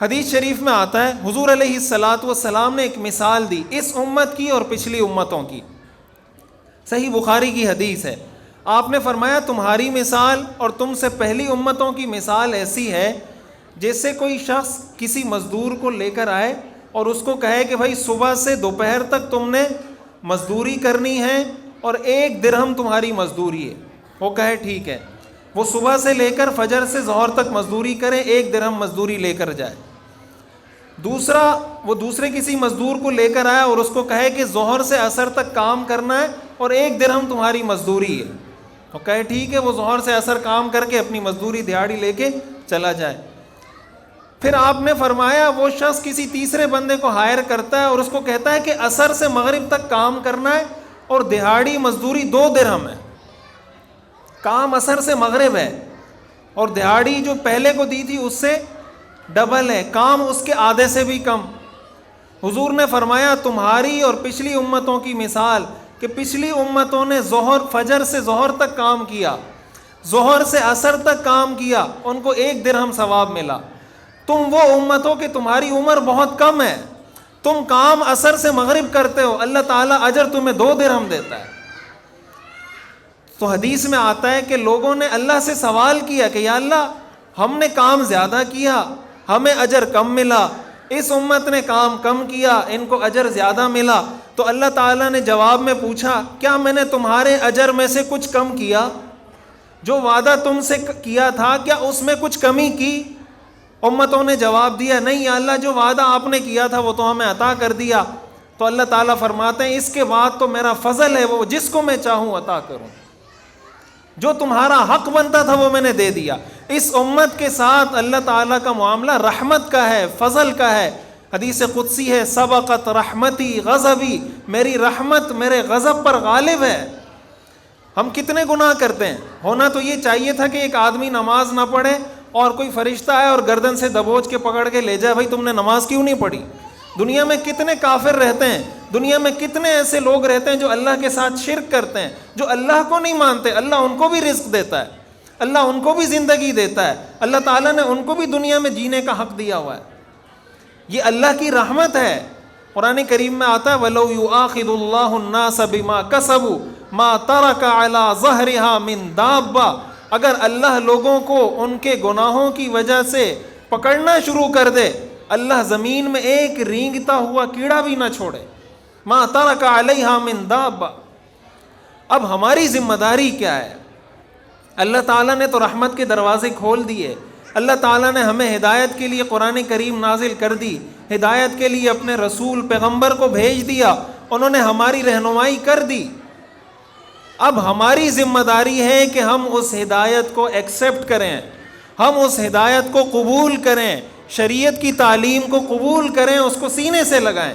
حدیث شریف میں آتا ہے حضور علیہ الصلاۃ والسلام نے ایک مثال دی اس امت کی اور پچھلی امتوں کی، صحیح بخاری کی حدیث ہے. آپ نے فرمایا تمہاری مثال اور تم سے پہلی امتوں کی مثال ایسی ہے جیسے کوئی شخص کسی مزدور کو لے کر آئے اور اس کو کہے کہ بھائی صبح سے دوپہر تک تم نے مزدوری کرنی ہے اور 1 درہم تمہاری مزدوری ہے. وہ کہے ٹھیک ہے. وہ صبح سے لے کر فجر سے ظہر تک مزدوری کرے، 1 درہم مزدوری لے کر جائے. وہ دوسرے کسی مزدور کو لے کر آیا اور اس کو کہے کہ ظہر سے عصر تک کام کرنا ہے اور 1 درہم تمہاری مزدوری ہے. وہ کہے ٹھیک ہے. وہ ظہر سے عصر کام کر کے اپنی مزدوری دیہاڑی لے کے چلا جائے. پھر آپ نے فرمایا وہ شخص کسی تیسرے بندے کو ہائر کرتا ہے اور اس کو کہتا ہے کہ عصر سے مغرب تک کام کرنا ہے اور دیہاڑی مزدوری 2 درہم ہے. کام عصر سے مغرب ہے اور دیہاڑی جو پہلے کو دی تھی اس سے ڈبل ہے، کام اس کے آدھے سے بھی کم. حضور نے فرمایا تمہاری اور پچھلی امتوں کی مثال کہ پچھلی امتوں نے فجر سے ظہر تک کام کیا، ظہر سے عصر تک کام کیا، ان کو 1 درہم ثواب ملا. تم وہ امت ہو کہ تمہاری عمر بہت کم ہے، تم کام عصر سے مغرب کرتے ہو، اللہ تعالیٰ اجر تمہیں 2 درہم دیتا ہے. تو حدیث میں آتا ہے کہ لوگوں نے اللہ سے سوال کیا کہ یا اللہ ہم نے کام زیادہ کیا ہمیں اجر کم ملا، اس امت نے کام کم کیا ان کو اجر زیادہ ملا. تو اللہ تعالیٰ نے جواب میں پوچھا کیا میں نے تمہارے اجر میں سے کچھ کم کیا؟ جو وعدہ تم سے کیا تھا کیا اس میں کچھ کمی کی؟ امتوں نے جواب دیا نہیں یا اللہ جو وعدہ آپ نے کیا تھا وہ تو ہمیں عطا کر دیا. تو اللہ تعالیٰ فرماتے ہیں اس کے بعد تو میرا فضل ہے، وہ جس کو میں چاہوں عطا کروں، جو تمہارا حق بنتا تھا وہ میں نے دے دیا. اس امت کے ساتھ اللہ تعالیٰ کا معاملہ رحمت کا ہے، فضل کا ہے. حدیث قدسی ہے سبقت رحمتی غضبی، میری رحمت میرے غضب پر غالب ہے. ہم کتنے گناہ کرتے ہیں. ہونا تو یہ چاہیے تھا کہ ایک آدمی نماز نہ پڑھے اور کوئی فرشتہ آئے اور گردن سے دبوچ کے پکڑ کے لے جائے بھائی تم نے نماز کیوں نہیں پڑھی. دنیا میں کتنے کافر رہتے ہیں، دنیا میں کتنے ایسے لوگ رہتے ہیں جو اللہ کے ساتھ شرک کرتے ہیں، جو اللہ کو نہیں مانتے. اللہ ان کو بھی رزق دیتا ہے، اللہ ان کو بھی زندگی دیتا ہے، اللہ تعالیٰ نے ان کو بھی دنیا میں جینے کا حق دیا ہوا ہے. یہ اللہ کی رحمت ہے. قرآن کریم میں آتا ہے وَلَوْ يُؤَاخِذُ اللَّهُ النَّاسَ بِمَا كَسَبُوا مَا تَرَكَ عَلَى ظَهْرِهَا مِن دَابَّةٍ، اگر اللہ لوگوں کو ان کے گناہوں کی وجہ سے پکڑنا شروع کر دے اللہ زمین میں ایک رینگتا ہوا کیڑا بھی نہ چھوڑے. مَا تَرَكَ عَلَيْهَا مِن دَابَّةٍ. اب ہماری ذمہ داری کیا ہے؟ اللہ تعالیٰ نے تو رحمت کے دروازے کھول دیے، اللہ تعالیٰ نے ہمیں ہدایت کے لیے قرآن کریم نازل کر دی، ہدایت کے لیے اپنے رسول پیغمبر کو بھیج دیا، انہوں نے ہماری رہنمائی کر دی. اب ہماری ذمہ داری ہے کہ ہم اس ہدایت کو ایکسیپٹ کریں، ہم اس ہدایت کو قبول کریں، شریعت کی تعلیم کو قبول کریں، اس کو سینے سے لگائیں.